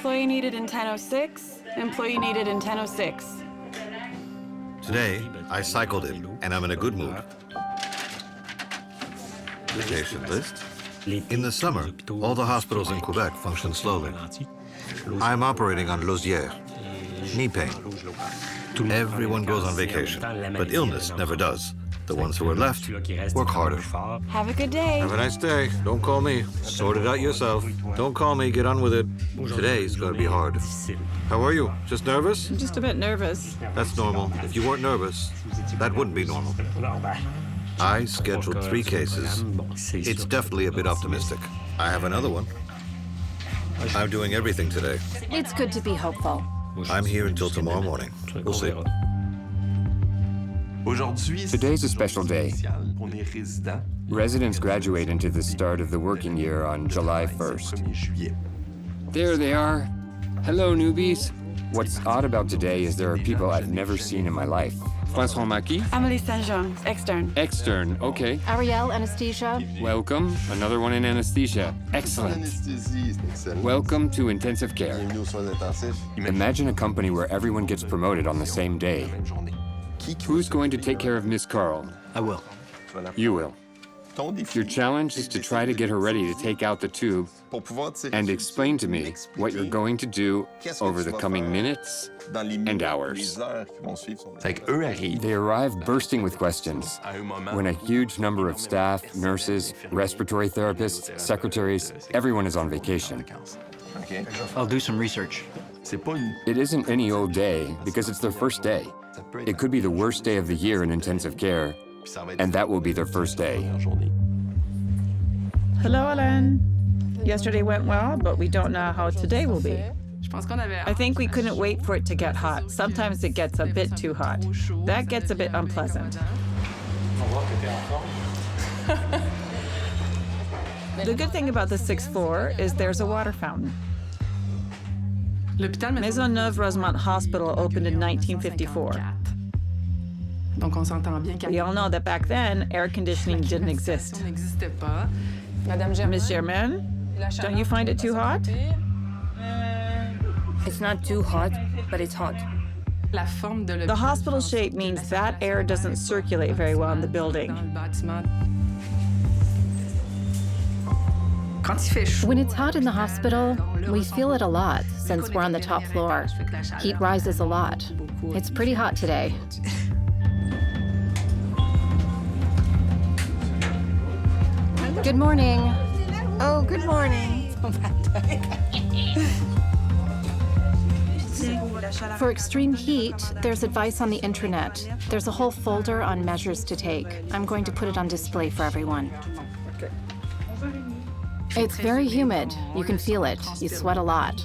Employee needed in 10:06. Employee needed in 10:06. Today, I cycled in, and I'm in a good mood. The patient list. In the summer, all the hospitals in Quebec function slowly. I'm operating on Lausière, knee pain. Everyone goes on vacation, but illness never does. The ones who are left work harder. Have a good day. Have a nice day. Don't call me. Sort it out yourself. Don't call me. Get on with it. Today's going to be hard. How are you? Just nervous? I'm just a bit nervous. That's normal. If you weren't nervous, that wouldn't be normal. I scheduled 3 cases. It's definitely a bit optimistic. I have another one. I'm doing everything today. It's good to be hopeful. I'm here until tomorrow morning. We'll see. Today's a special day. Residents graduate into the start of the working year on July 1st. There they are. Hello, newbies. What's odd about today is there are people I've never seen in my life. François Maki? Amélie Saint-Jean, externe. Externe, okay. Ariel, anesthesia. Welcome. Another one in anesthesia. Excellent. Welcome to intensive care. Imagine a company where everyone gets promoted on the same day. Who's going to take care of Miss Carl? I will. You will. Your challenge is to try to get her ready to take out the tube and explain to me what you're going to do over the coming minutes and hours. They arrive bursting with questions. When a huge number of staff, nurses, respiratory therapists, secretaries, everyone is on vacation. I'll do some research. It isn't any old day because it's their first day. It could be the worst day of the year in intensive care, and that will be their first day. Hello, Alain. Yesterday went well, but we don't know how today will be. I think we couldn't wait for it to get hot. Sometimes it gets a bit too hot. That gets a bit unpleasant. The good thing about the 6th floor is there's a water fountain. Maisonneuve-Rosemont Hospital opened in 1954. We all know that back then, air conditioning didn't exist. Ms. Germain, don't you find it too hot? It's not too hot, but it's hot. The hospital shape means that air doesn't circulate very well in the building. When it's hot in the hospital, we feel it a lot since we're on the top floor. Heat rises a lot. It's pretty hot today. Good morning. Oh, good morning. For extreme heat, there's advice on the internet. There's a whole folder on measures to take. I'm going to put it on display for everyone. It's very humid. You can feel it. You sweat a lot.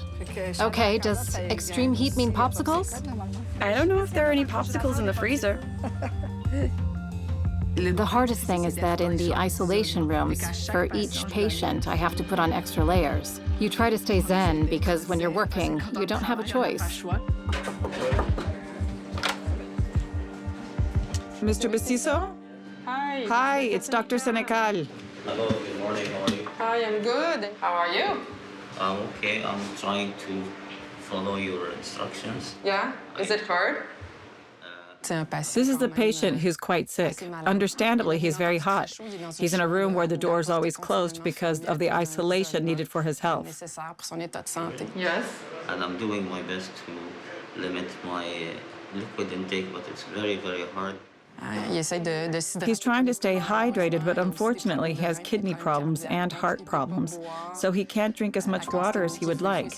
Okay, does extreme heat mean popsicles? I don't know if there are any popsicles in the freezer. The hardest thing is that in the isolation rooms, for each patient, I have to put on extra layers. You try to stay zen because when you're working, you don't have a choice. Mr. Basiso? Hi. Hi, it's Dr. Senecal. Hello, good morning, how are you? Hi, I'm good. How are you? I'm okay, I'm trying to follow your instructions. Yeah? Is it hard? This is the patient who's quite sick. Understandably, he's very hot. He's in a room where the door is always closed because of the isolation needed for his health. Yes. And I'm doing my best to limit my liquid intake, but it's very, very hard. He's trying to stay hydrated, but unfortunately he has kidney problems and heart problems, so he can't drink as much water as he would like.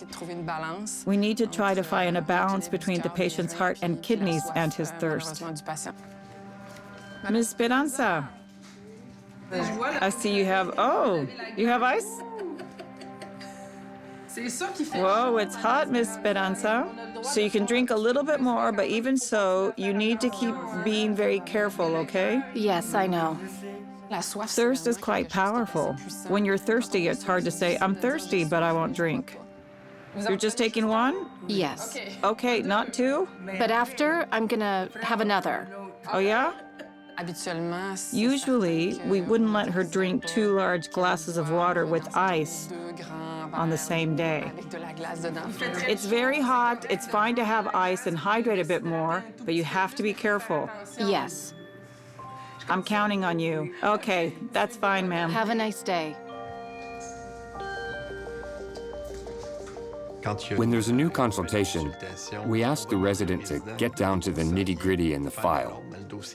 We need to try to find a balance between the patient's heart and kidneys and his thirst. Ms. Speranza, I see you have, you have ice? Whoa, it's hot, Miss Speranza. So you can drink a little bit more, but even so, you need to keep being very careful, okay? Yes, I know. Thirst is quite powerful. When you're thirsty, it's hard to say, I'm thirsty, but I won't drink. You're just taking one? Yes. Okay, not two? But after, I'm gonna have another. Oh, yeah? Usually, we wouldn't let her drink 2 large glasses of water with ice. on the same day. It's very hot. It's fine to have ice and hydrate a bit more, but you have to be careful. Yes. I'm counting on you. Okay, that's fine, ma'am. Have a nice day. When there's a new consultation, we ask the resident to get down to the nitty-gritty in the file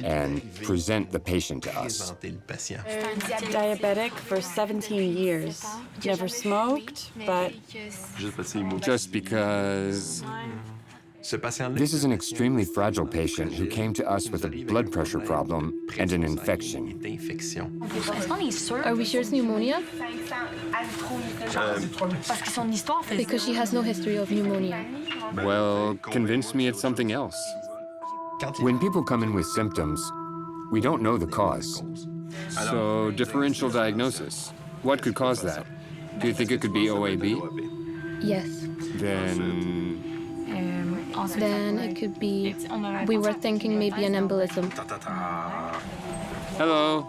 and present the patient to us. Diabetic for 17 years. Never smoked, but Just because... This is an extremely fragile patient who came to us with a blood pressure problem and an infection. Are we sure it's pneumonia? Because she has no history of pneumonia. Well, convince me it's something else. When people come in with symptoms, we don't know the cause. So, differential diagnosis. What could cause that? Do you think it could be OAB? Yes. Then it could be, we were thinking maybe an embolism. Hello.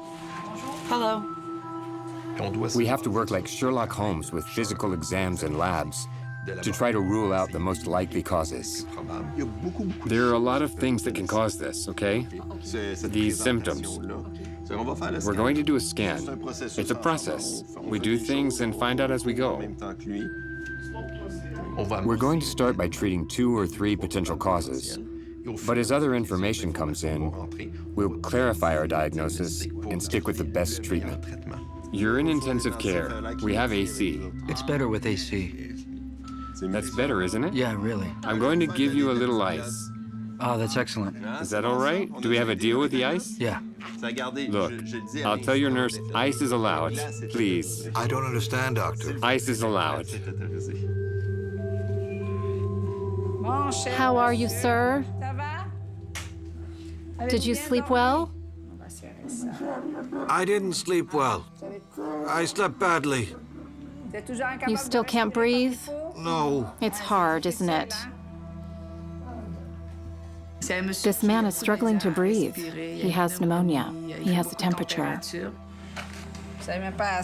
hello. We have to work like Sherlock Holmes with physical exams and labs to try to rule out the most likely causes. There are a lot of things that can cause this, okay? These symptoms. We're going to do a scan. It's a process. We do things and find out as we go. We're going to start by treating 2 or 3 potential causes. But as other information comes in, we'll clarify our diagnosis and stick with the best treatment. You're in intensive care. We have AC. It's better with AC. That's better, isn't it? Yeah, really. I'm going to give you a little ice. Oh, that's excellent. Is that all right? Do we have a deal with the ice? Yeah. Look, I'll tell your nurse ice is allowed. Please. I don't understand, doctor. Ice is allowed. How are you, sir? Did you sleep well? I didn't sleep well. I slept badly. You still can't breathe? No. It's hard, isn't it? This man is struggling to breathe. He has pneumonia. He has a temperature.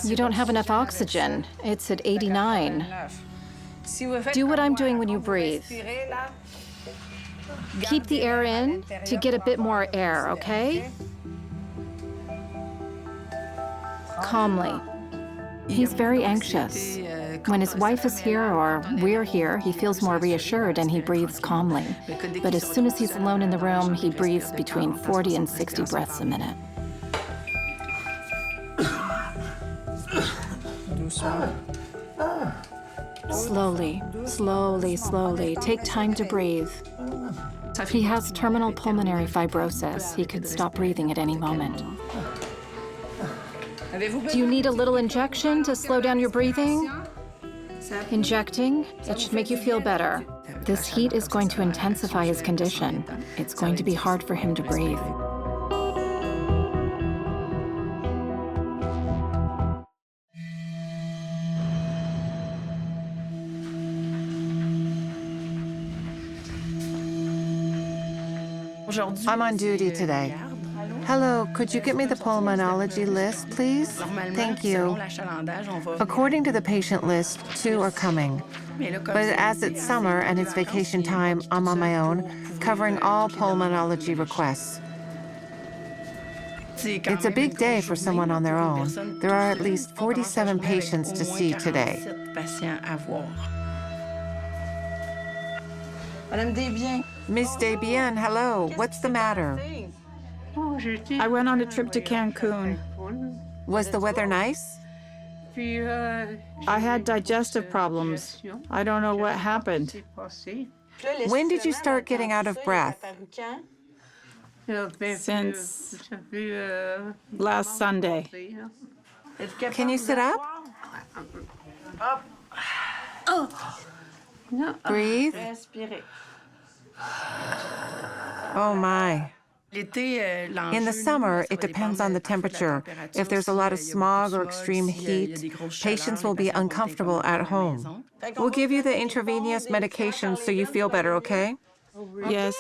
You don't have enough oxygen. It's at 89. Do what I'm doing when you breathe. Keep the air in to get a bit more air, okay? Calmly. He's very anxious. When his wife is here or we're here, he feels more reassured and he breathes calmly. But as soon as he's alone in the room, he breathes between 40 and 60 breaths a minute. Slowly, slowly, slowly. Take time to breathe. He has terminal pulmonary fibrosis. He could stop breathing at any moment. Do you need a little injection to slow down your breathing? Injecting? It should make you feel better. This heat is going to intensify his condition. It's going to be hard for him to breathe. I'm on duty today. Hello, could you get me the pulmonology list, please? Thank you. According to the patient list, 2 are coming. But as it's summer and it's vacation time, I'm on my own, covering all pulmonology requests. It's a big day for someone on their own. There are at least 47 patients to see today. Miss Desbiens, hello. What's the matter? I went on a trip to Cancun. Was the weather nice? I had digestive problems. I don't know what happened. When did you start getting out of breath? Since last Sunday. Can you sit up? Breathe. Oh my. In the summer, it depends on the temperature. If there's a lot of smog or extreme heat, patients will be uncomfortable at home. We'll give you the intravenous medication so you feel better, okay? Yes,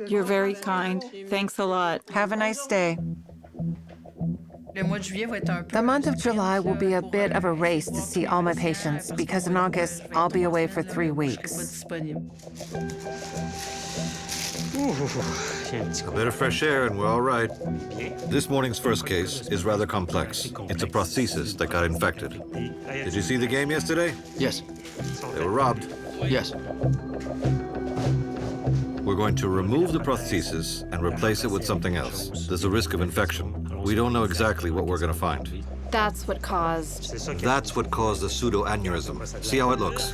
you're very kind. Thanks a lot. Have a nice day. The month of July will be a bit of a race to see all my patients because in August, I'll be away for 3 weeks. A bit of fresh air and we're all right. This morning's first case is rather complex. It's a prosthesis that got infected. Did you see the game yesterday? Yes. They were robbed. Yes. We're going to remove the prosthesis and replace it with something else. There's a risk of infection. We don't know exactly what we're going to find. That's what caused... That's what caused the pseudoaneurysm. See how it looks?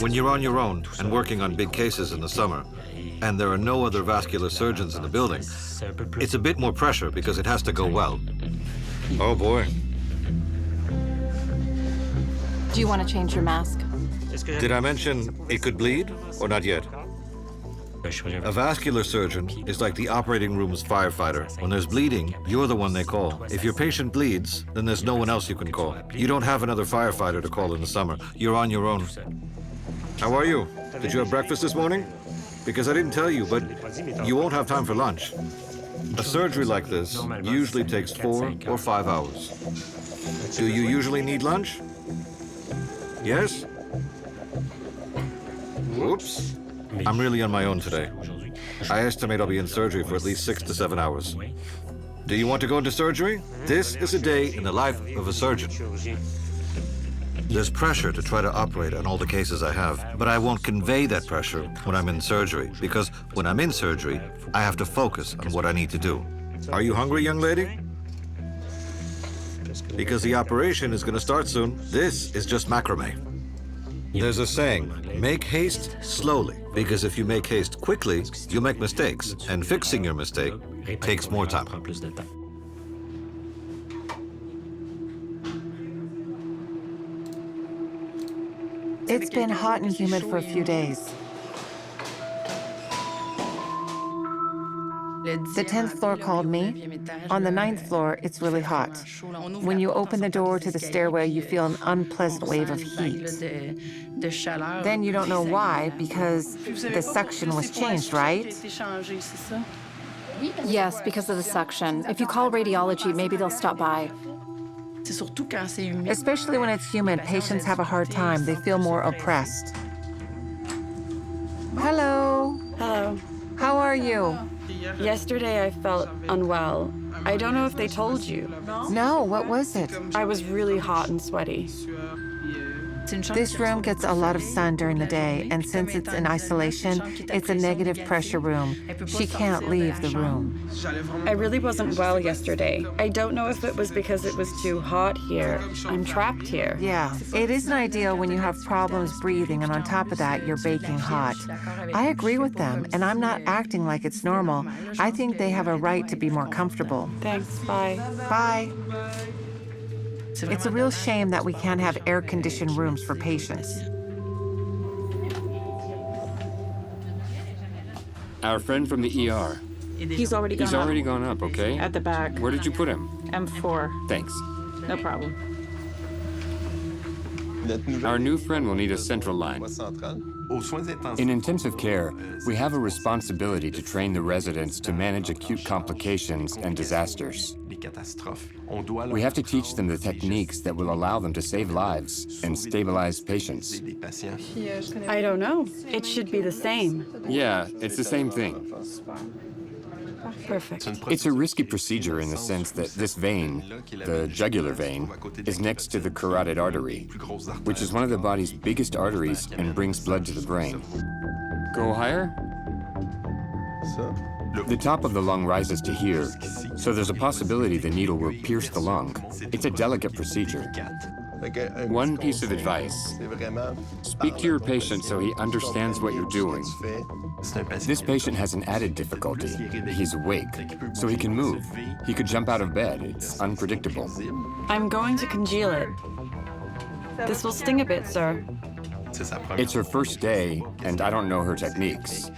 When you're on your own and working on big cases in the summer, and there are no other vascular surgeons in the building, it's a bit more pressure because it has to go well. Oh boy. Do you want to change your mask? Did I mention it could bleed or not yet? A vascular surgeon is like the operating room's firefighter. When there's bleeding, you're the one they call. If your patient bleeds, then there's no one else you can call. You don't have another firefighter to call in the summer. You're on your own. How are you? Did you have breakfast this morning? Because I didn't tell you, but you won't have time for lunch. A surgery like this usually takes 4 or 5 hours. Do you usually need lunch? Yes? Whoops. I'm really on my own today. I estimate I'll be in surgery for at least 6 to 7 hours. Do you want to go into surgery? This is a day in the life of a surgeon. There's pressure to try to operate on all the cases I have, but I won't convey that pressure when I'm in surgery, because when I'm in surgery, I have to focus on what I need to do. Are you hungry, young lady? Because the operation is going to start soon. This is just macrame. There's a saying, make haste slowly, because if you make haste quickly, you'll make mistakes, and fixing your mistake takes more time. It's been hot and humid for a few days. The 10th floor called me. On the 9th floor, it's really hot. When you open the door to the stairway, you feel an unpleasant wave of heat. Then you don't know why, because the suction was changed, right? Yes, because of the suction. If you call radiology, maybe they'll stop by. Especially when it's humid, patients have a hard time. They feel more oppressed. Hello. Hello. How are you? Yesterday I felt unwell. I don't know if they told you. No, what was it? I was really hot and sweaty. This room gets a lot of sun during the day, and since it's in isolation, it's a negative pressure room. She can't leave the room. I really wasn't well yesterday. I don't know if it was because it was too hot here. I'm trapped here. Yeah, it isn't ideal when you have problems breathing, and on top of that, you're baking hot. I agree with them, and I'm not acting like it's normal. I think they have a right to be more comfortable. Thanks, bye. Bye. It's a real shame that we can't have air-conditioned rooms for patients. Our friend from the ER. He's already gone He's up. already gone up, okay? At the back. Where did you put him? M4. Thanks. No problem. Our new friend will need a central line. In intensive care, we have a responsibility to train the residents to manage acute complications and disasters. We have to teach them the techniques that will allow them to save lives and stabilize patients. I don't know. It should be the same. Yeah, it's the same thing. Perfect. It's a risky procedure in the sense that this vein, the jugular vein, is next to the carotid artery, which is one of the body's biggest arteries and brings blood to the brain. Go higher? The top of the lung rises to here, so there's a possibility the needle will pierce the lung. It's a delicate procedure. One piece of advice: speak to your patient so he understands what you're doing. This patient has an added difficulty. He's awake, so he can move. He could jump out of bed. It's unpredictable. I'm going to congeal it. This will sting a bit, sir. It's her first day, and I don't know her techniques.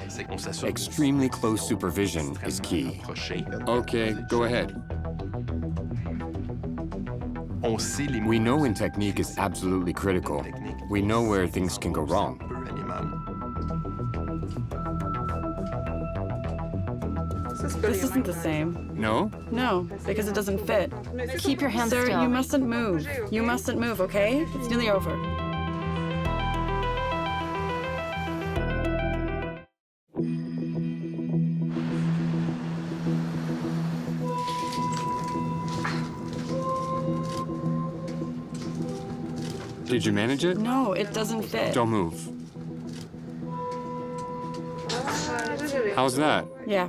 Extremely close supervision is key. Okay, go ahead. We know when technique is absolutely critical. We know where things can go wrong. This isn't the same. No? No, because it doesn't fit. Keep your hands Sir, still. you mustn't move. You mustn't move, okay? It's nearly over. Did you manage it? No, it doesn't fit. Don't move. How's that? Yeah,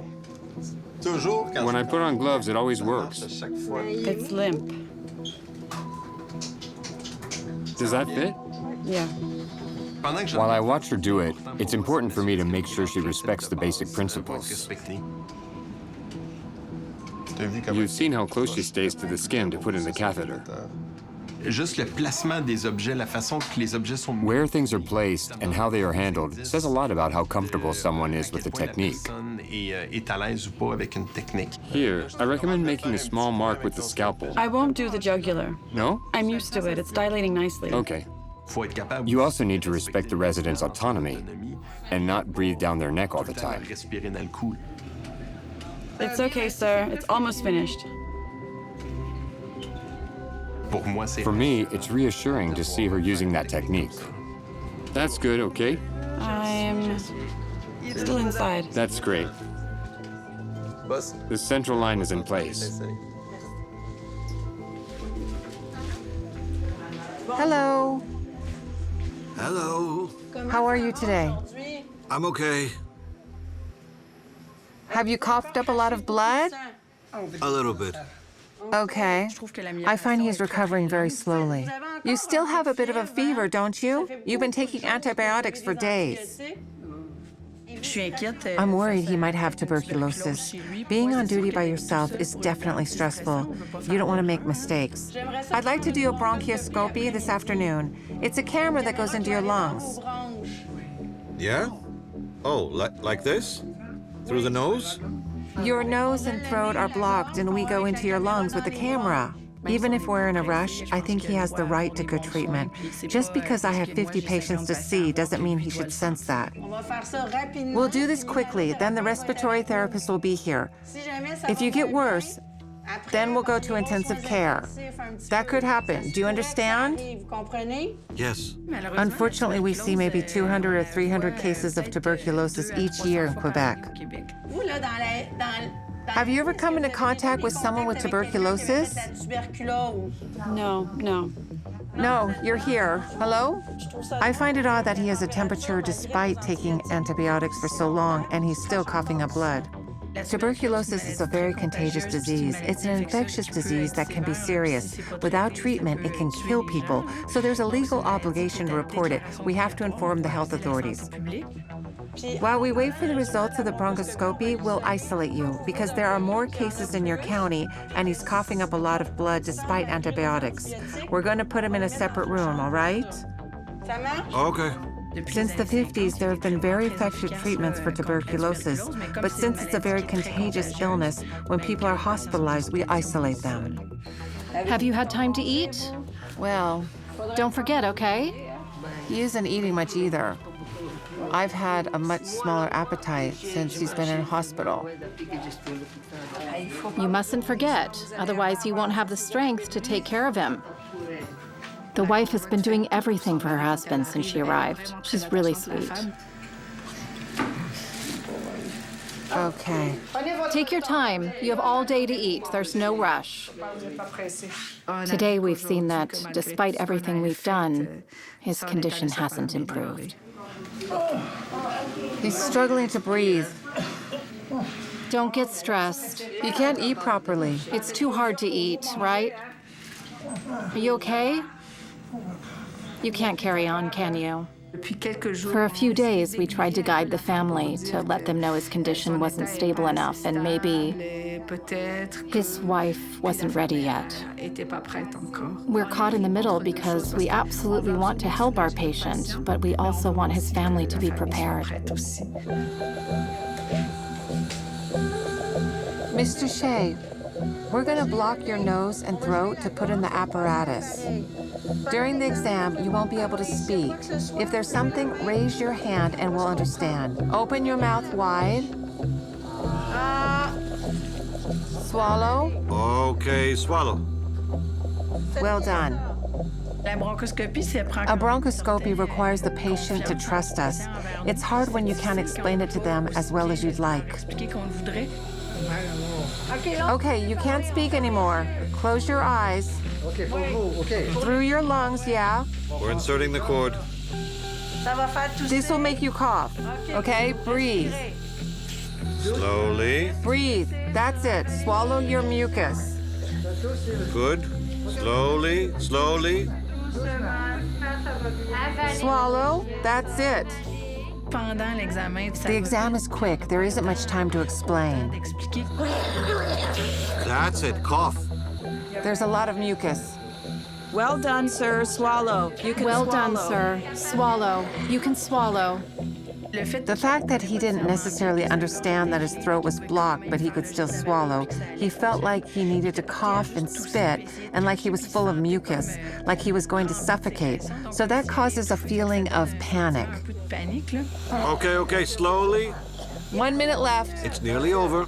When I put on gloves, it always works. it's limp. Does that fit? Yeah. While I watch her do it, it's important for me to make sure she respects the basic principles. You've seen how close she stays to the skin to put in the catheter. Juste le placement des objets, la façon que les objets sont Where things are placed and how they are handled says a lot about how comfortable someone is with the technique. est à l'aise ou pas avec une technique. Here, I recommend making a small mark with the scalpel. I won't do the jugular. No? I'm used to it. It's dilating nicely. Okay. Faut être capable. You also need to respect the residents' autonomy and not breathe down their neck all the time. Respirer dans le cou. It's okay, sir. It's almost finished. Pour moi, c'est For me, it's reassuring to see her using that technique. That's good, okay? I'm still inside. That's great. The central line is in place. Hello. Hello. How are you today? I'm okay. Have you coughed up a lot of blood? A little bit. Okay. I find he's recovering very slowly. You still have a bit of a fever, don't you? You've been taking antibiotics for days. I'm worried he might have tuberculosis. Being on duty by yourself is definitely stressful. You don't want to make mistakes. I'd like to do a bronchoscopy this afternoon. It's a camera that goes into your lungs. Yeah? Oh, like this? Through the nose? Your nose and throat are blocked, and we go into your lungs with the camera. Even if we're in a rush, I think he has the right to good treatment. Just because I have 50 patients to see doesn't mean he should sense that. We'll do this quickly, then the respiratory therapist will be here. If you get worse, then we'll go to intensive care. That could happen. Do you understand? Yes. Unfortunately, we see maybe 200 or 300 cases of tuberculosis each year in Quebec. Have you ever come into contact with someone with tuberculosis? No. No, you're here. Hello? I find it odd that he has a temperature despite taking antibiotics for so long, and he's still coughing up blood. Tuberculosis is a very contagious disease. It's an infectious disease that can be serious. Without treatment, it can kill people. So there's a legal obligation to report it. We have to inform the health authorities. While we wait for the results of the bronchoscopy, we'll isolate you because there are more cases in your county and he's coughing up a lot of blood despite antibiotics. We're going to put him in a separate room, all right? Okay. Since the 50s, there have been very effective treatments for tuberculosis, but since it's a very contagious illness, when people are hospitalized, we isolate them. Have you had time to eat? Well, Don't forget, okay? he isn't eating much either. I've had a much smaller appetite since he's been in hospital. You mustn't forget, otherwise you won't have the strength to take care of him. The wife has been doing everything for her husband since she arrived. She's really sweet. Okay. Take your time. You have all day to eat. There's no rush. Today we've seen that, despite everything we've done, his condition hasn't improved. He's struggling to breathe. Don't get stressed. He can't eat properly. It's too hard to eat, right? Are you okay? You can't carry on, can you? For a few days, we tried to guide the family to let them know his condition wasn't stable enough and maybe his wife wasn't ready yet. We're caught in the middle because we absolutely want to help our patient, but we also want his family to be prepared. Mr. Shea, we're going to block your nose and throat to put in the apparatus. During the exam, you won't be able to speak. If there's something, raise your hand and we'll understand. Open your mouth wide. Swallow. Okay, swallow. Well done. A bronchoscopy requires the patient to trust us. It's hard when you can't explain it to them as well as you'd like. Okay, you can't speak anymore. Close your eyes. Through your lungs, yeah. We're inserting the cord. This will make you cough. Okay, breathe. Slowly. Breathe. That's it. Swallow your mucus. Good. Slowly, slowly. Swallow. That's it. The exam is quick. There isn't much time to explain. That's it. Cough. There's a lot of mucus. Well done, sir. Swallow. You can Well swallow. done, sir. Swallow. You can swallow. The fact that he didn't necessarily understand that his throat was blocked, but he could still swallow, he felt like he needed to cough and spit, and like he was full of mucus, like he was going to suffocate. So that causes a feeling of panic. Okay, slowly. 1 minute left. It's nearly over.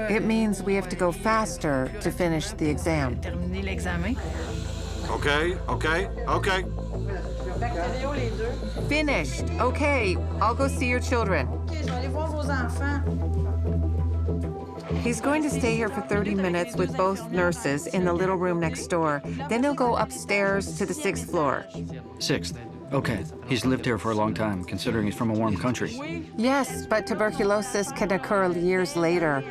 It means we have to go faster to finish the exam. Okay. Finished. Okay, I'll go see your children. He's going to stay here for 30 minutes with both nurses in the little room next door. Then he'll go upstairs to the 6th floor. 6th. Okay. He's lived here for a long time, considering he's from a warm country. Yes, but tuberculosis can occur years later.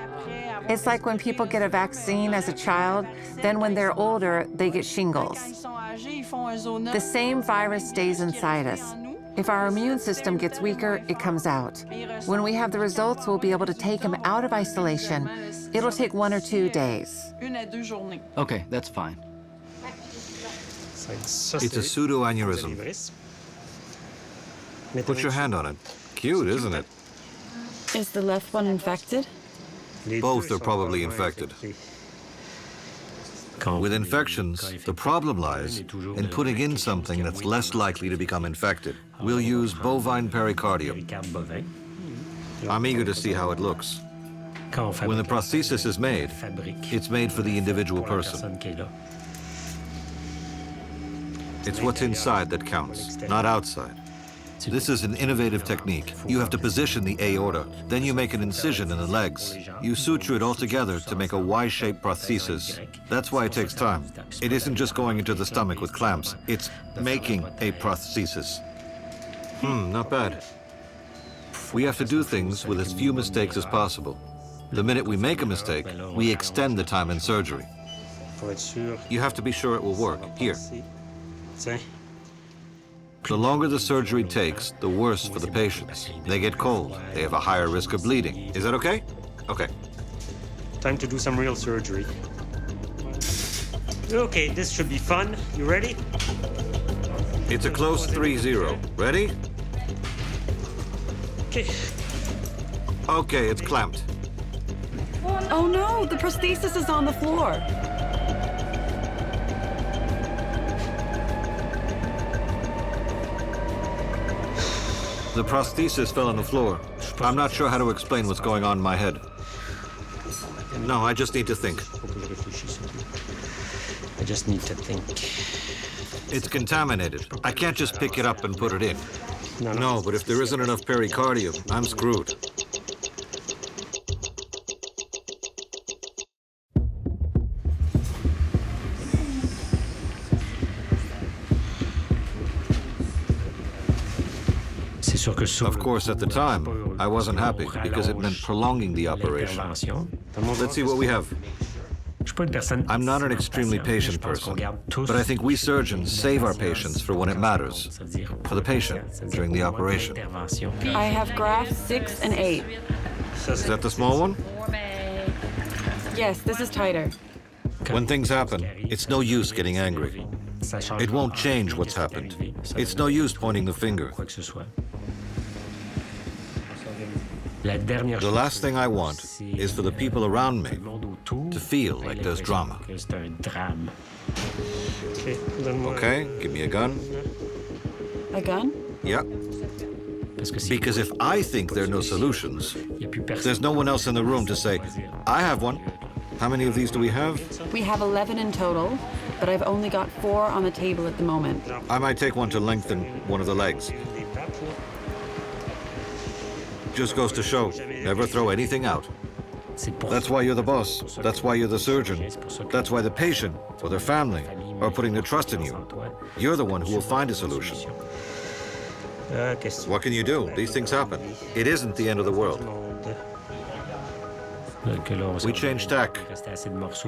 It's like when people get a vaccine as a child, then when they're older, they get shingles. The same virus stays inside us. If our immune system gets weaker, it comes out. When we have the results, we'll be able to take him out of isolation. It'll take 1 or 2 days. Okay, that's fine. It's a pseudoaneurysm. Put your hand on it. Cute, isn't it? Is the left one infected? Both are probably infected. With infections, the problem lies in putting in something that's less likely to become infected. We'll use bovine pericardium. I'm eager to see how it looks. When the prosthesis is made, it's made for the individual person. It's what's inside that counts, not outside. This is an innovative technique. You have to position the aorta, then you make an incision in the legs. You suture it all together to make a Y-shaped prosthesis. That's why it takes time. It isn't just going into the stomach with clamps, it's making a prosthesis. Not bad. We have to do things with as few mistakes as possible. The minute we make a mistake, we extend the time in surgery. You have to be sure it will work. Here. The longer the surgery takes, the worse for the patients. They get cold. They have a higher risk of bleeding. Is that okay? Okay. Time to do some real surgery. Okay, this should be fun. You ready? It's a close 3-0. Ready? Okay. Okay, it's clamped. Oh no, the prosthesis is on the floor. The prosthesis fell on the floor. I'm not sure how to explain what's going on in my head. No, I just need to think. I just need to think. It's contaminated. I can't just pick it up and put it in. No, but if there isn't enough pericardium, I'm screwed. Of course, at the time, I wasn't happy because it meant prolonging the operation. Let's see what we have. I'm not an extremely patient person, but I think we surgeons save our patients for when it matters, for the patient during the operation. I have grafts 6 and 8. Is that the small one? Yes, this is tighter. When things happen, it's no use getting angry. It won't change what's happened. It's no use pointing the finger. The last thing I want is for the people around me to feel like there's drama. Okay, Okay, give me a gun. A gun? Yeah. Because if I think there are no solutions, there's no one else in the room to say, I have one. How many of these do we have? We have 11 in total, but I've only got 4 on the table at the moment. I might take one to lengthen one of the legs. Just goes to show, never throw anything out. That's why you're the boss. That's why you're the surgeon. That's why the patient or their family are putting their trust in you. You're the one who will find a solution. What can you do? These things happen. It isn't the end of the world. We changed tack.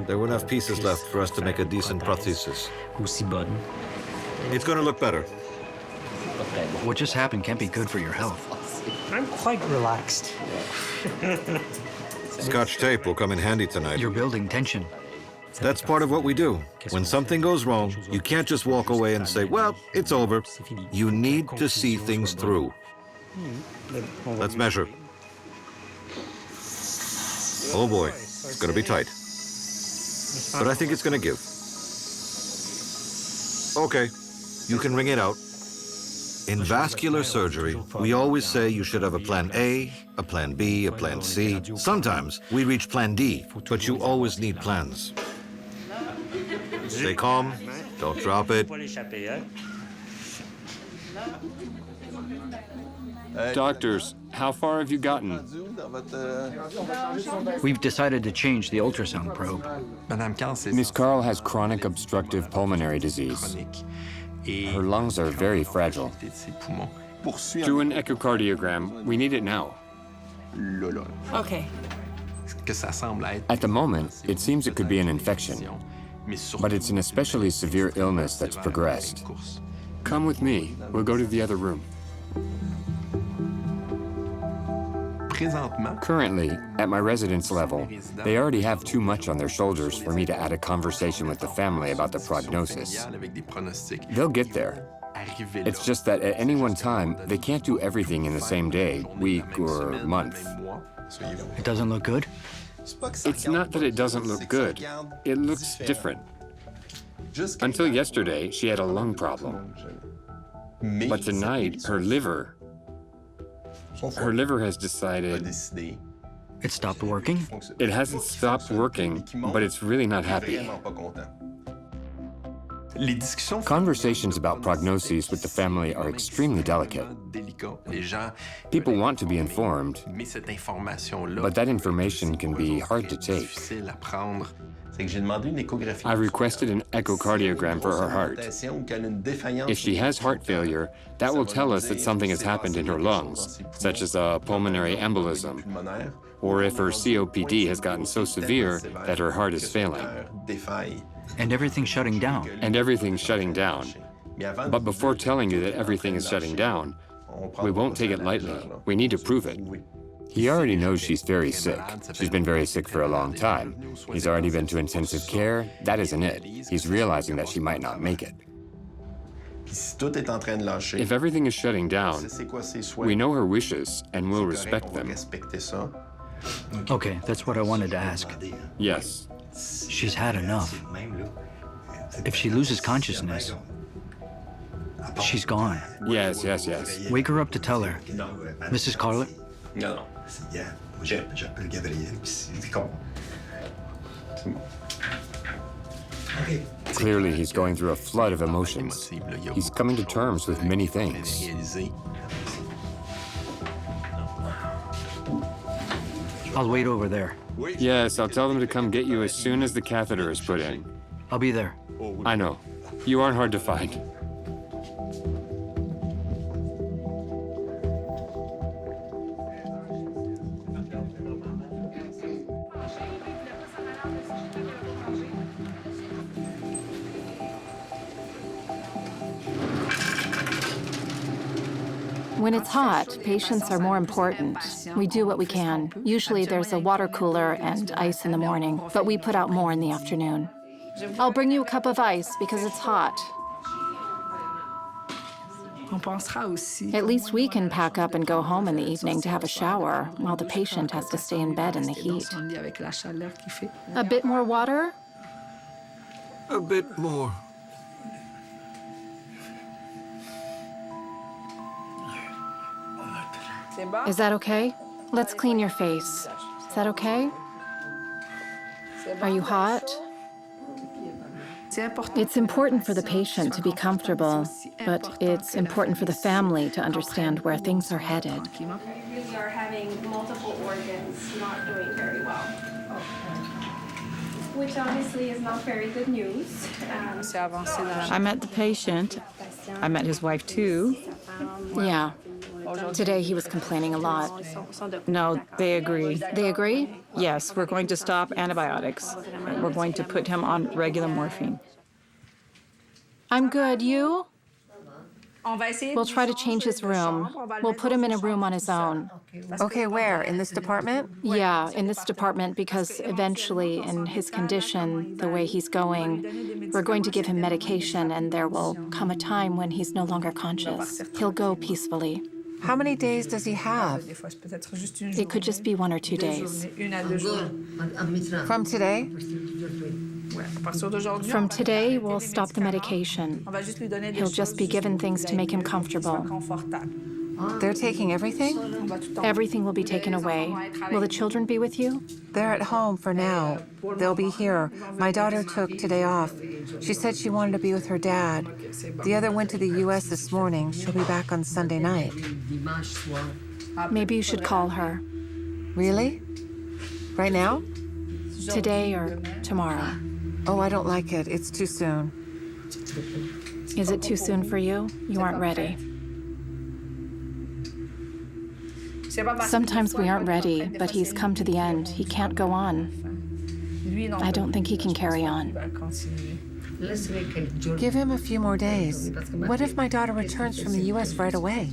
There were enough pieces left for us to make a decent prosthesis. It's going to look better. What just happened can't be good for your health. I'm quite relaxed. Scotch tape will come in handy tonight. You're building tension. That's part of what we do. When something goes wrong, you can't just walk away and say, well, it's over. You need to see things through. Let's measure. Oh boy, it's going to be tight. But I think it's going to give. Okay, you can wring it out. In vascular surgery, we always say you should have a plan A, a plan B, a plan C. Sometimes we reach plan D, but you always need plans. Stay calm, don't drop it. Doctors, how far have you gotten? We've decided to change the ultrasound probe. Miss Carl has chronic obstructive pulmonary disease. Her lungs are very fragile. Do an echocardiogram. We need it now. Okay. At the moment, it seems it could be an infection, but it's an especially severe illness that's progressed. Come with me. We'll go to the other room. Currently, at my residence level, they already have too much on their shoulders for me to add a conversation with the family about the prognosis. They'll get there. It's just that at any one time, they can't do everything in the same day, week, or month. It doesn't look good? It's not that it doesn't look good. It looks different. Until yesterday, she had a lung problem. But tonight, her liver has decided... It stopped working? It hasn't stopped working, but it's really not happy. Conversations about prognoses with the family are extremely delicate. People want to be informed, but that information can be hard to take. I requested an echocardiogram for her heart. If she has heart failure, that will tell us that something has happened in her lungs, such as a pulmonary embolism, or if her COPD has gotten so severe that her heart is failing. And everything's shutting down. And everything's shutting down. But before telling you that everything is shutting down, we won't take it lightly. We need to prove it. He already knows she's very sick. She's been very sick for a long time. He's already been to intensive care. That isn't it. He's realizing that she might not make it. If everything is shutting down, we know her wishes and we'll respect them. Okay, that's what I wanted to ask. Yes. She's had enough. If she loses consciousness, she's gone. Yes. Wake her up to tell her. Mrs. Carlett? No. Clearly, he's going through a flood of emotions. He's coming to terms with many things. I'll wait over there. Yes, I'll tell them to come get you as soon as the catheter is put in. I'll be there. I know. You aren't hard to find. When it's hot, patients are more important. We do what we can. Usually there's a water cooler and ice in the morning, but we put out more in the afternoon. I'll bring you a cup of ice because it's hot. At least we can pack up and go home in the evening to have a shower, while the patient has to stay in bed in the heat. A bit more water? A bit more. Is that okay? Let's clean your face. Is that okay? Are you hot? It's important for the patient to be comfortable, but it's important for the family to understand where things are headed. We are having multiple organs not doing very well, which obviously is not very good news. I met the patient. I met his wife too. Yeah. Today he was complaining a lot. No, they agree. They agree? Yes, we're going to stop antibiotics. We're going to put him on regular morphine. I'm good. You? We'll try to change his room. We'll put him in a room on his own. Okay, where? In this department? Yeah, in this department, because eventually, in his condition, the way he's going, we're going to give him medication, and there will come a time when he's no longer conscious. He'll go peacefully. How many days does he have? It could just be 1 or 2 days. From today? From today, we'll stop the medication. He'll just be given things to make him comfortable. They're taking everything? Everything will be taken away. Will the children be with you? They're at home for now. They'll be here. My daughter took today off. She said she wanted to be with her dad. The other went to the U.S. this morning. She'll be back on Sunday night. Maybe you should call her. Really? Right now? Today or tomorrow. Oh, I don't like it. It's too soon. Is it too soon for you? You aren't ready. Sometimes we aren't ready, but he's come to the end. He can't go on. I don't think he can carry on. Give him a few more days. What if my daughter returns from the U.S. right away?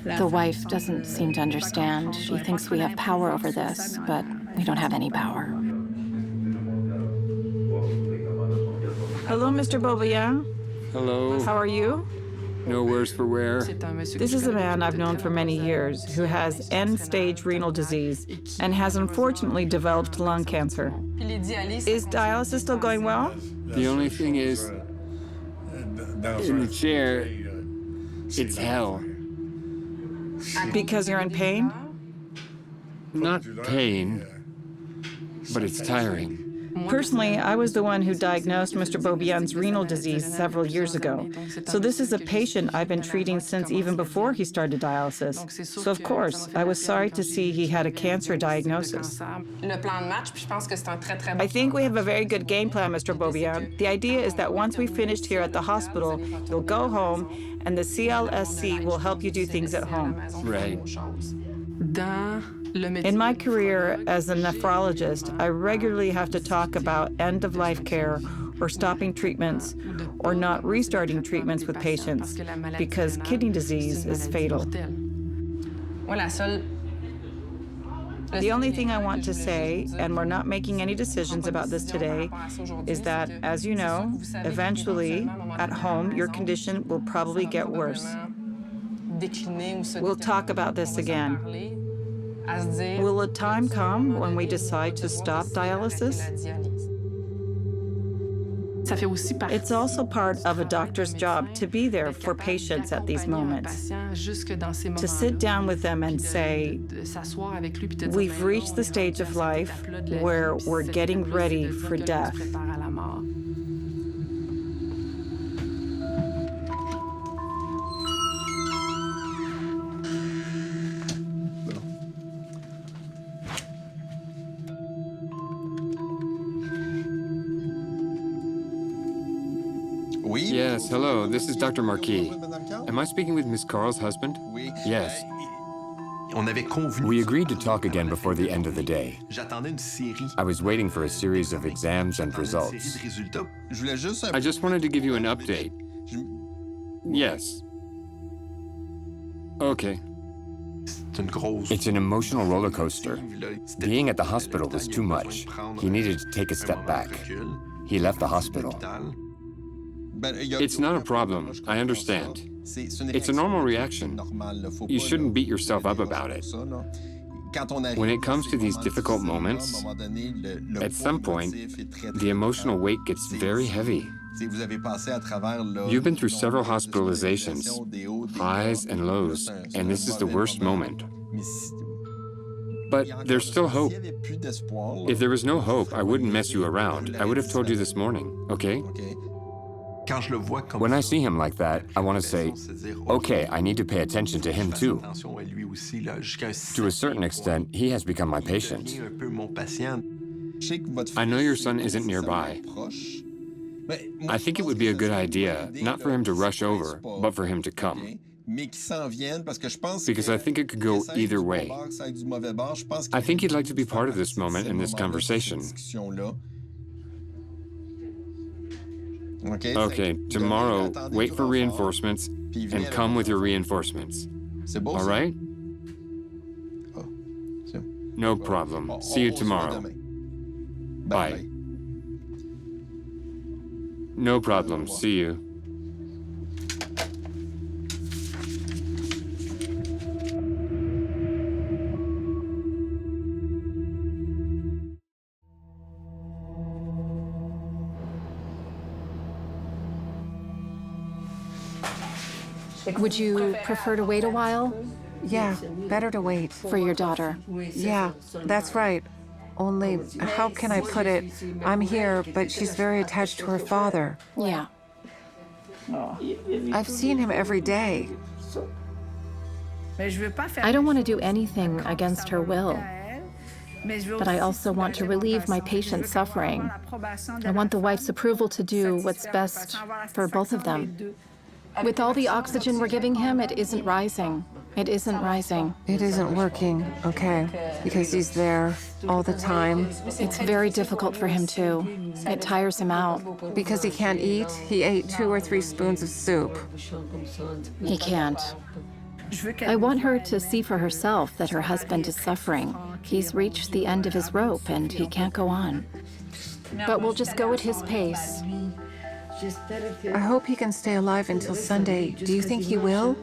The wife doesn't seem to understand. She thinks we have power over this, but we don't have any power. Hello, Mr. Beaubien. Hello. How are you? No worse for wear. This is a man I've known for many years who has end-stage renal disease and has unfortunately developed lung cancer. Is dialysis still going well? The only thing is, in the chair, it's hell. Because you're in pain? Not pain, but it's tiring. Personally, I was the one who diagnosed Mr. Beaubien's renal disease several years ago. So this is a patient I've been treating since even before he started dialysis. So of course, I was sorry to see he had a cancer diagnosis. I think we have a very good game plan, Mr. Beaubien. The idea is that once we finished here at the hospital, you'll go home and the CLSC will help you do things at home. Right. In my career as a nephrologist, I regularly have to talk about end-of-life care or stopping treatments or not restarting treatments with patients because kidney disease is fatal. The only thing I want to say, and we're not making any decisions about this today, is that, as you know, eventually, at home, your condition will probably get worse. We'll talk about this again. Will a time come when we decide to stop dialysis? It's also part of a doctor's job to be there for patients at these moments, to sit down with them and say, we've reached the stage of life where we're getting ready for death. Yes, hello, this is Dr. Marquis. Am I speaking with Miss Carl's husband? Yes. We agreed to talk again before the end of the day. I was waiting for a series of exams and results. I just wanted to give you an update. Yes. Okay. It's an emotional roller coaster. Being at the hospital was too much. He needed to take a step back. He left the hospital. It's not a problem. I understand. It's a normal reaction. You shouldn't beat yourself up about it. When it comes to these difficult moments, at some point, the emotional weight gets very heavy. You've been through several hospitalizations, highs and lows, and this is the worst moment. But there's still hope. If there was no hope, I wouldn't mess you around. I would have told you this morning, okay? When I see him like that, I want to say, okay, I need to pay attention to him too. To a certain extent, he has become my patient. I know your son isn't nearby. I think it would be a good idea, not for him to rush over, but for him to come. Because I think it could go either way. I think he'd like to be part of this moment in this conversation. Okay, tomorrow, wait for reinforcements and come with your reinforcements. All right? No problem. See you tomorrow. Bye. No problem. See you. Would you prefer to wait a while? Yeah, better to wait. For your daughter? Yeah, that's right. Only, how can I put it? I'm here, but she's very attached to her father. Yeah. I've seen him every day. I don't want to do anything against her will. But I also want to relieve my patient's suffering. I want the wife's approval to do what's best for both of them. With all the oxygen we're giving him, it isn't rising. It isn't rising. It isn't working, okay, because he's there all the time. It's very difficult for him too. It tires him out. Because he can't eat, he ate 2 or 3 spoons of soup. He can't. I want her to see for herself that her husband is suffering. He's reached the end of his rope and he can't go on. But we'll just go at his pace. I hope he can stay alive until Sunday. Do you think he will?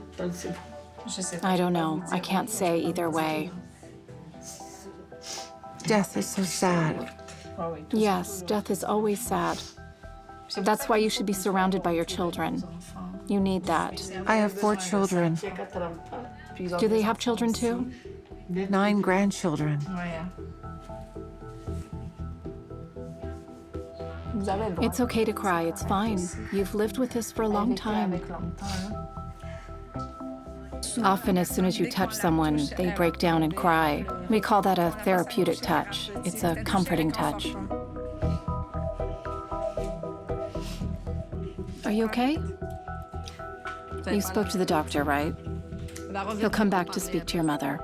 I don't know. I can't say either way. Death is so sad. Yes, death is always sad. That's why you should be surrounded by your children. You need that. I have 4 children. Do they have children too? 9 grandchildren. It's okay to cry, it's fine. You've lived with this for a long time. Often, as soon as you touch someone, they break down and cry. We call that a therapeutic touch. It's a comforting touch. Are you okay? You spoke to the doctor, right? He'll come back to speak to your mother.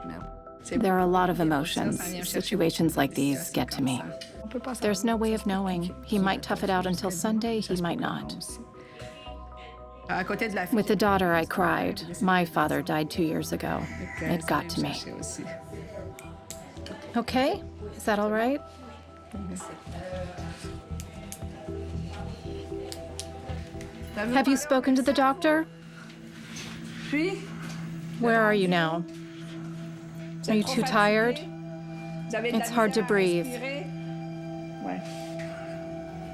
There are a lot of emotions. Situations like these get to me. There's no way of knowing. He might tough it out until Sunday, he might not. With the daughter, I cried. My father died 2 years ago. It got to me. Okay? Is that all right? Have you spoken to the doctor? Where are you now? Are you too tired? It's hard to breathe.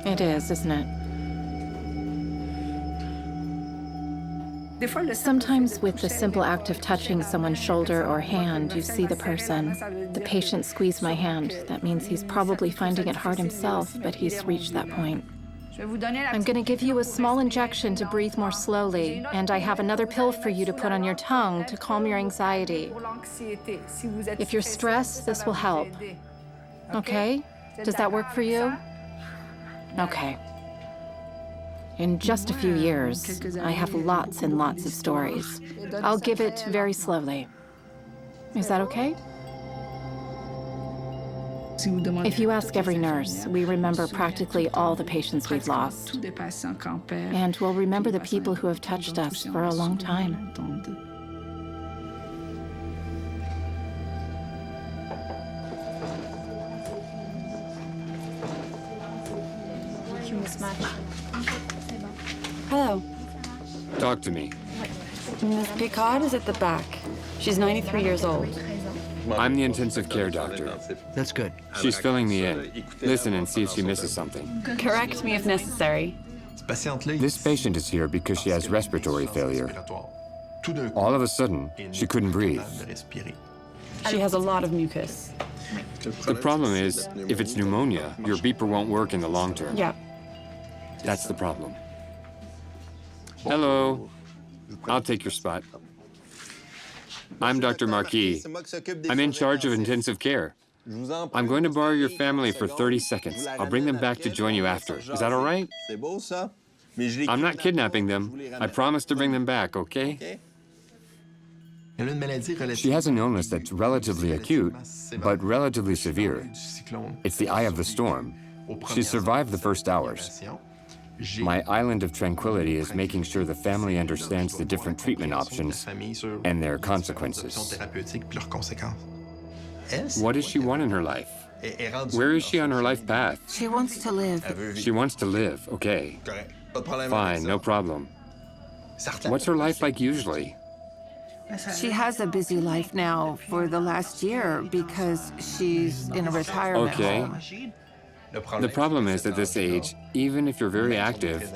It is, isn't it? Sometimes with the simple act of touching someone's shoulder or hand, you see the person. The patient squeezed my hand. That means he's probably finding it hard himself, but he's reached that point. I'm going to give you a small injection to breathe more slowly, and I have another pill for you to put on your tongue to calm your anxiety. If you're stressed, this will help. Okay? Does that work for you? Okay. In just a few years, I have lots and lots of stories. I'll give it very slowly. Is that okay? If you ask every nurse, we remember practically all the patients we've lost. And we'll remember the people who have touched us for a long time. Hello. Talk to me. Miss Picard is at the back. She's 93 years old. I'm the intensive care doctor. That's good. She's filling me in. Listen and see if she misses something. Correct me if necessary. This patient is here because she has respiratory failure. All of a sudden, she couldn't breathe. She has a lot of mucus. The problem is, if it's pneumonia, your beeper won't work in the long term. Yeah. That's the problem. Hello. I'll take your spot. I'm Dr. Marquis. I'm in charge of intensive care. I'm going to borrow your family for 30 seconds. I'll bring them back to join you after. Is that all right? I'm not kidnapping them. I promise to bring them back, okay? She has an illness that's relatively acute, but relatively severe. It's the eye of the storm. She survived the first hours. My island of tranquility is making sure the family understands the different treatment options and their consequences. What does she want in her life? Where is she on her life path? She wants to live. She wants to live, okay. Fine, no problem. What's her life like usually? She has a busy life now for the last year because she's in a retirement home. The problem is at this age, even if you're very active,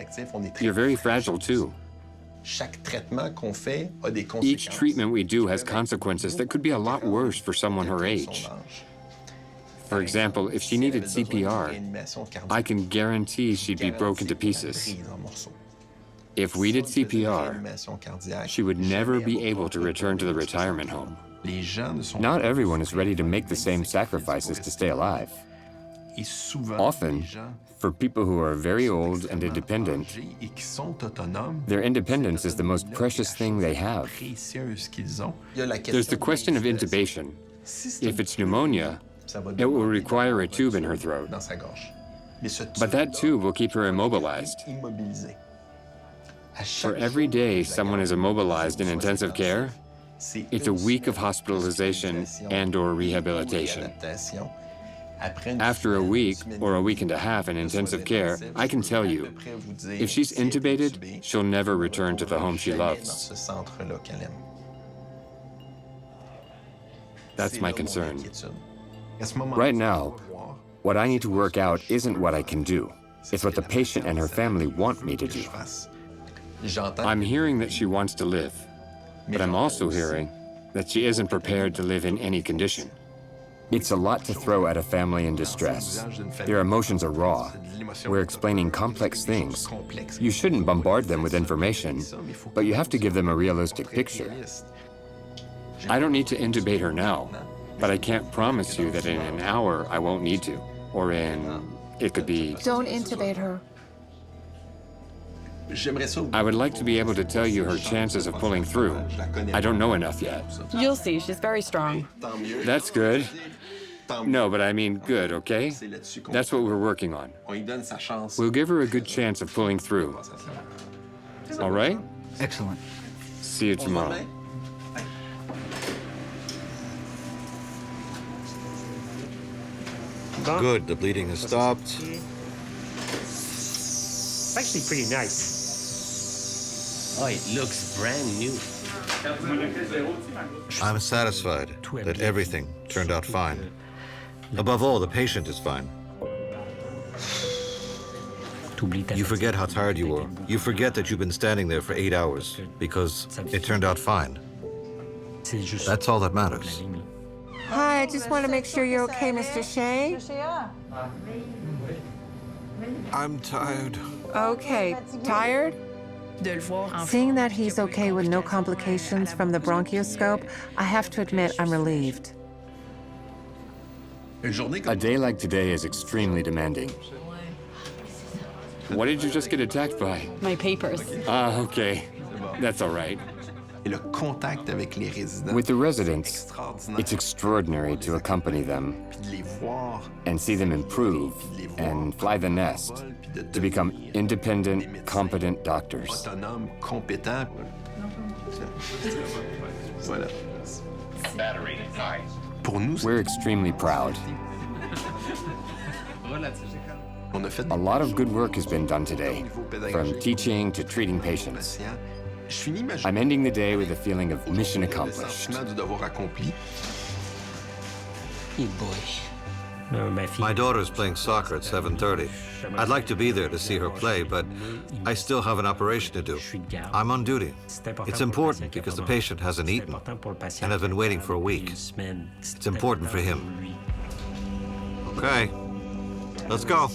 you're very fragile too. Each treatment we do has consequences that could be a lot worse for someone her age. For example, if she needed CPR, I can guarantee she'd be broken to pieces. If we did CPR, she would never be able to return to the retirement home. Not everyone is ready to make the same sacrifices to stay alive. Often, for people who are very old and independent, their independence is the most precious thing they have. There's the question of intubation. If it's pneumonia, it will require a tube in her throat. But that tube will keep her immobilized. For every day someone is immobilized in intensive care, it's a week of hospitalization and/or rehabilitation. After a week or a week and a half in intensive care, I can tell you, if she's intubated, she'll never return to the home she loves. That's my concern. Right now, what I need to work out isn't what I can do. It's what the patient and her family want me to do. I'm hearing that she wants to live, but I'm also hearing that she isn't prepared to live in any condition. It's a lot to throw at a family in distress. Their emotions are raw. We're explaining complex things. You shouldn't bombard them with information, but you have to give them a realistic picture. I don't need to intubate her now, but I can't promise you that in an hour I won't need to, or it could be... Don't intubate her. I would like to be able to tell you her chances of pulling through. I don't know enough yet. You'll see, she's very strong. That's good. No, but I mean good, okay? That's what we're working on. We'll give her a good chance of pulling through. All right? Excellent. See you tomorrow. Good, the bleeding has stopped. It's actually pretty nice. Oh, it looks brand new. I'm satisfied that everything turned out fine. Above all, the patient is fine. You forget how tired you were. You forget that you've been standing there for 8 hours because it turned out fine. That's all that matters. Hi, I just want to make sure you're okay, Mr. Shea. I'm tired. Okay, tired? Seeing that he's okay with no complications from the bronchoscope, I have to admit I'm relieved. A day like today is extremely demanding. What did you just get attacked by? My papers. Ah, okay. That's all right. With the residents, it's extraordinary to accompany them and see them improve and fly the nest to become independent, competent doctors. We're extremely proud. A lot of good work has been done today, from teaching to treating patients. I'm ending the day with a feeling of mission accomplished. Hey boy, My daughter's playing soccer at 7:30. I'd like to be there to see her play, but I still have an operation to do. I'm on duty. It's important because the patient hasn't eaten and I've been waiting for a week. It's important for him. Okay, let's go.